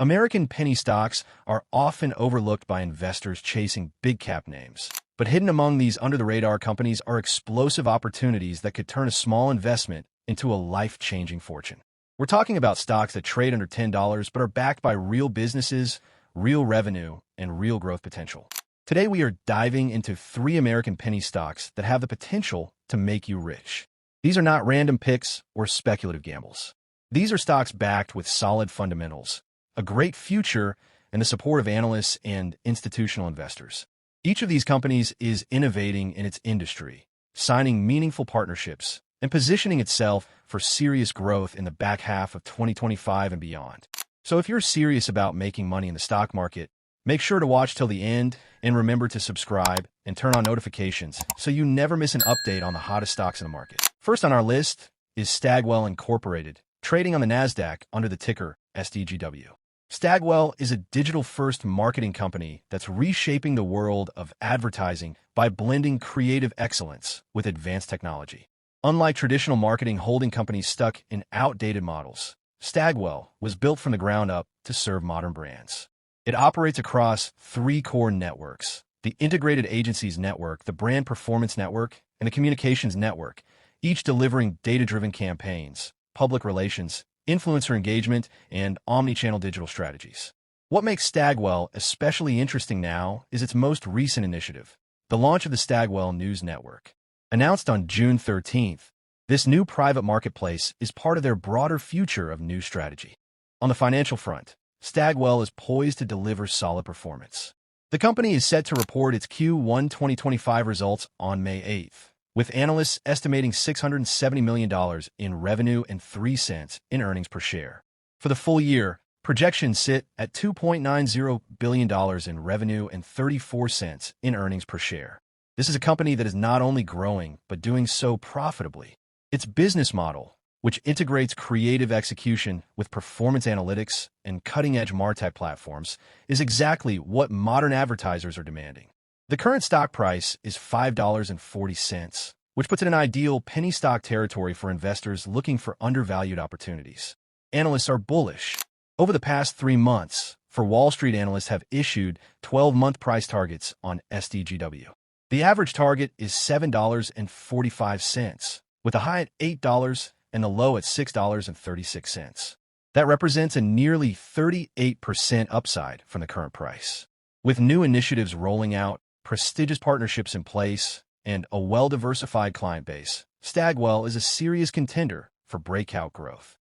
American penny stocks are often overlooked by investors chasing big-cap names. But hidden among these under-the-radar companies are explosive opportunities that could turn a small investment into a life-changing fortune. We're talking about stocks that trade under $10 but are backed by real businesses, real revenue, and real growth potential. Today we are diving into 3 American penny stocks that have the potential to make you rich. These are not random picks or speculative gambles. These are stocks backed with solid fundamentals, a great future, and the support of analysts and institutional investors. Each of these companies is innovating in its industry, signing meaningful partnerships, and positioning itself for serious growth in the back half of 2025 and beyond. So if you're serious about making money in the stock market, make sure to watch till the end and remember to subscribe and turn on notifications so you never miss an update on the hottest stocks in the market. First on our list is Stagwell Incorporated, trading on the NASDAQ under the ticker SDGW. Stagwell is a digital-first marketing company that's reshaping the world of advertising by blending creative excellence with advanced technology. Unlike traditional marketing holding companies stuck in outdated models, Stagwell was built from the ground up to serve modern brands. It operates across 3 core networks: the Integrated Agencies Network, the Brand Performance Network, and the Communications Network, each delivering data-driven campaigns, public relations, influencer engagement, and omni-channel digital strategies. What makes Stagwell especially interesting now is its most recent initiative, the launch of the Stagwell News Network. Announced on June 13th, this new private marketplace is part of their broader future of news strategy. On the financial front, Stagwell is poised to deliver solid performance. The company is set to report its Q1 2025 results on May 8th, with analysts estimating $670 million in revenue and 3 cents in earnings per share. For the full year, projections sit at $2.90 billion in revenue and 34 cents in earnings per share. This is a company that is not only growing, but doing so profitably. Its business model, which integrates creative execution with performance analytics and cutting-edge MarTech platforms, is exactly what modern advertisers are demanding. The current stock price is $5.40, which puts it in ideal penny stock territory for investors looking for undervalued opportunities. Analysts are bullish. Over the past 3 months, for Wall Street analysts have issued 12-month price targets on SDGW. The average target is $7.45, with a high at $8 and the low at $6.36. That represents a nearly 38% upside from the current price. With new initiatives rolling out, prestigious partnerships in place, and a well-diversified client base, Stagwell is a serious contender for breakout growth.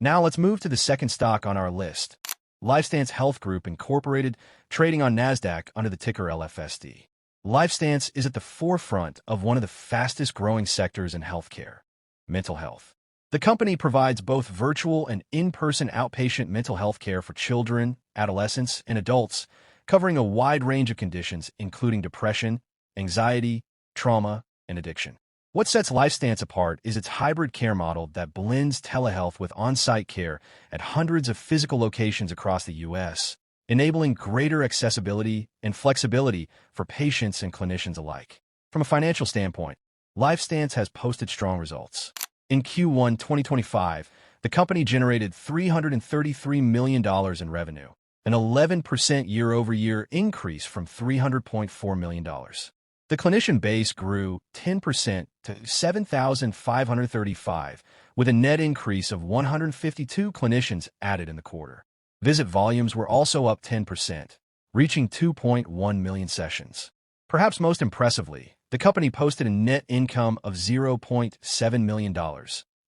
Now let's move to the second stock on our list, LifeStance Health Group Incorporated, trading on NASDAQ under the ticker LFSD. LifeStance is at the forefront of one of the fastest-growing sectors in healthcare: mental health. The company provides both virtual and in-person outpatient mental health care for children, adolescents, and adults, covering a wide range of conditions including depression, anxiety, trauma, and addiction. What sets LifeStance apart is its hybrid care model that blends telehealth with on-site care at hundreds of physical locations across the U.S., enabling greater accessibility and flexibility for patients and clinicians alike. From a financial standpoint, LifeStance has posted strong results. In Q1 2025, the company generated $333 million in revenue, an 11% year-over-year increase from $300.4 million. The clinician base grew 10% to 7,535, with a net increase of 152 clinicians added in the quarter. Visit volumes were also up 10%, reaching 2.1 million sessions. Perhaps most impressively, the company posted a net income of $0.7 million,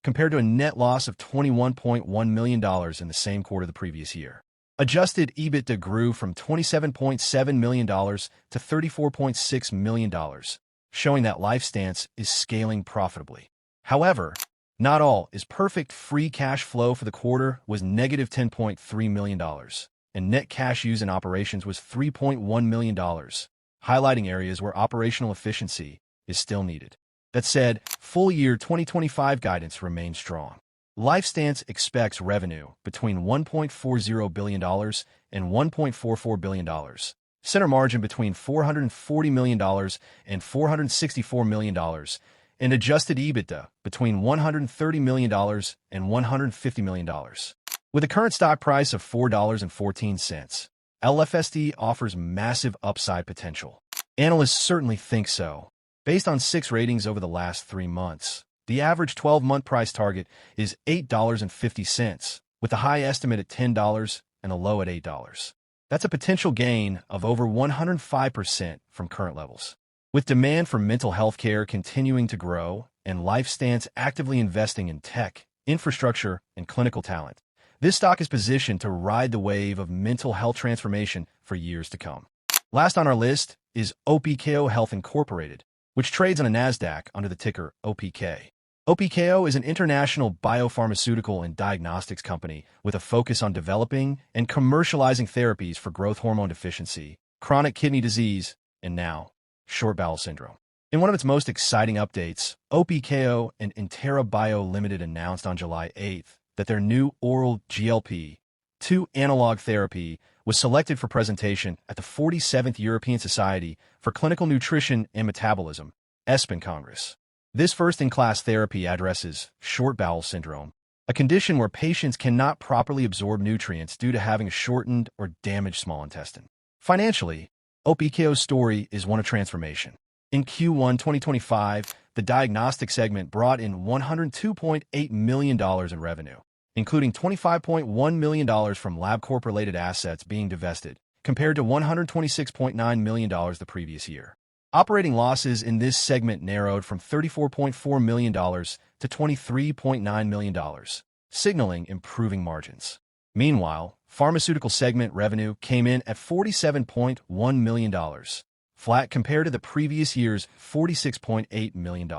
compared to a net loss of $21.1 million in the same quarter the previous year. Adjusted EBITDA grew from $27.7 million to $34.6 million, showing that LifeStance is scaling profitably. However, not all is perfect. Free cash flow for the quarter was negative $10.3 million, and net cash used in operations was $3.1 million, highlighting areas where operational efficiency is still needed. That said, full year 2025 guidance remains strong. LifeStance expects revenue between $1.40 billion and $1.44 billion, center margin between $440 million and $464 million, and adjusted EBITDA between $130 million and $150 million. With a current stock price of $4.14, LFSD offers massive upside potential. Analysts certainly think so. Based on 6 ratings over the last 3 months, the average 12-month price target is $8.50, with a high estimate at $10 and a low at $8. That's a potential gain of over 105% from current levels. With demand for mental health care continuing to grow and LifeStance actively investing in tech, infrastructure, and clinical talent, this stock is positioned to ride the wave of mental health transformation for years to come. Last on our list is OPKO Health Incorporated, which trades on a NASDAQ under the ticker OPK. OPKO is an international biopharmaceutical and diagnostics company with a focus on developing and commercializing therapies for growth hormone deficiency, chronic kidney disease, and now, short bowel syndrome. In one of its most exciting updates, OPKO and Intera Bio Limited announced on July 8th that their new oral GLP-2 analog therapy was selected for presentation at the 47th European Society for Clinical Nutrition and Metabolism, ESPEN Congress. This first-in-class therapy addresses short bowel syndrome, a condition where patients cannot properly absorb nutrients due to having a shortened or damaged small intestine. Financially, OPKO's story is one of transformation. In Q1 2025, the diagnostic segment brought in $102.8 million in revenue, including $25.1 million from LabCorp-related assets being divested, compared to $126.9 million the previous year. Operating losses in this segment narrowed from $34.4 million to $23.9 million, signaling improving margins. Meanwhile, pharmaceutical segment revenue came in at $47.1 million, flat compared to the previous year's $46.8 million.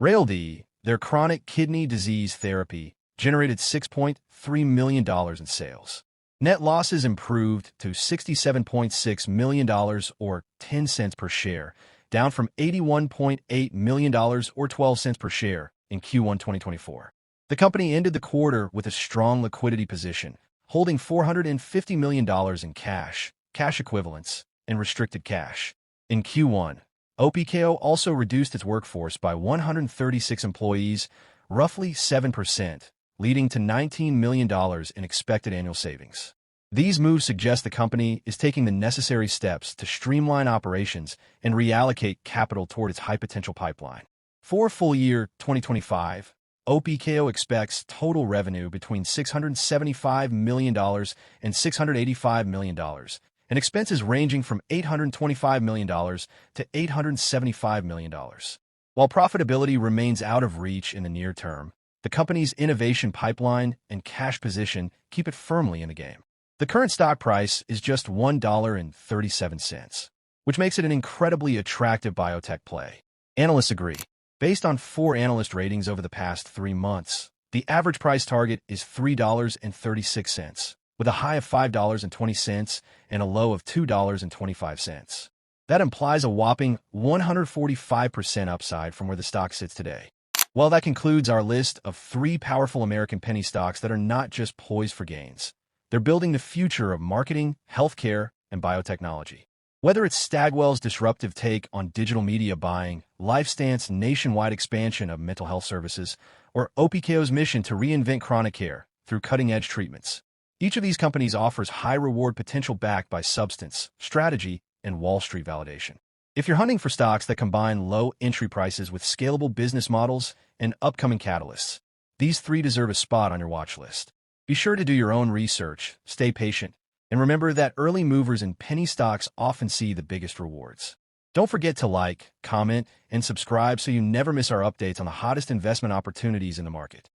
Raildi, their chronic kidney disease therapy, generated $6.3 million in sales. Net losses improved to $67.6 million or 10 cents per share, down from $81.8 million or 12 cents per share in Q1 2024. The company ended the quarter with a strong liquidity position, holding $450 million in cash, cash equivalents, and restricted cash. In Q1, OPKO also reduced its workforce by 136 employees, roughly 7%, leading to $19 million in expected annual savings. These moves suggest the company is taking the necessary steps to streamline operations and reallocate capital toward its high-potential pipeline. For full year 2025, OPKO expects total revenue between $675 million and $685 million, and expenses ranging from $825 million to $875 million. While profitability remains out of reach in the near term, the company's innovation pipeline and cash position keep it firmly in the game. The current stock price is just $1.37, which makes it an incredibly attractive biotech play. Analysts agree. Based on 4 analyst ratings over the past 3 months, the average price target is $3.36, with a high of $5.20 and a low of $2.25. That implies a whopping 145% upside from where the stock sits today. Well, that concludes our list of 3 powerful American penny stocks that are not just poised for gains. They're building the future of marketing, healthcare, and biotechnology. Whether it's Stagwell's disruptive take on digital media buying, LifeStance's nationwide expansion of mental health services, or OPKO's mission to reinvent chronic care through cutting-edge treatments, each of these companies offers high-reward potential backed by substance, strategy, and Wall Street validation. If you're hunting for stocks that combine low entry prices with scalable business models and upcoming catalysts, these 3 deserve a spot on your watch list. Be sure to do your own research, stay patient, and remember that early movers in penny stocks often see the biggest rewards. Don't forget to like, comment, and subscribe so you never miss our updates on the hottest investment opportunities in the market.